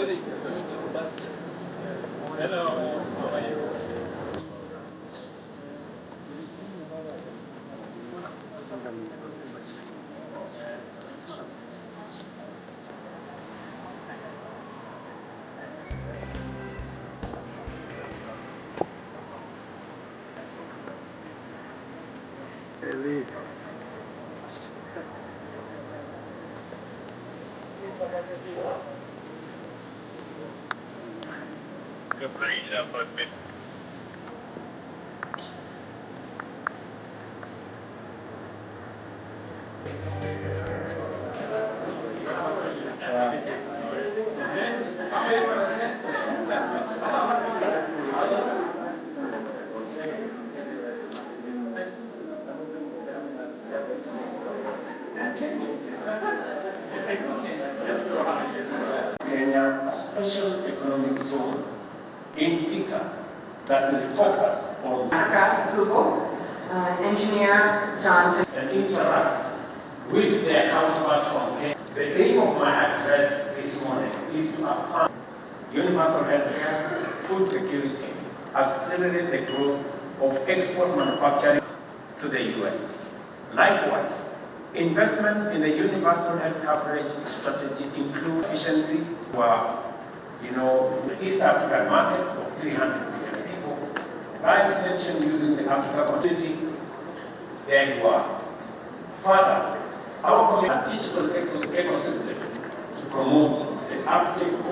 Hello, how are you? Capriccia, poi Kenya a special economic zone in Thika that will focus on Google, engineer John and interact with their counterparts from Kenya. The aim of my address this morning is to affirm universal healthcare, food security, accelerate the growth of export manufacturing to the US. Likewise, investments in the universal health coverage strategy include efficiency for, the East African market of 300 million people, rights mentioned using the Africa community. There you are. Further, our digital ecosystem to promote the uptake of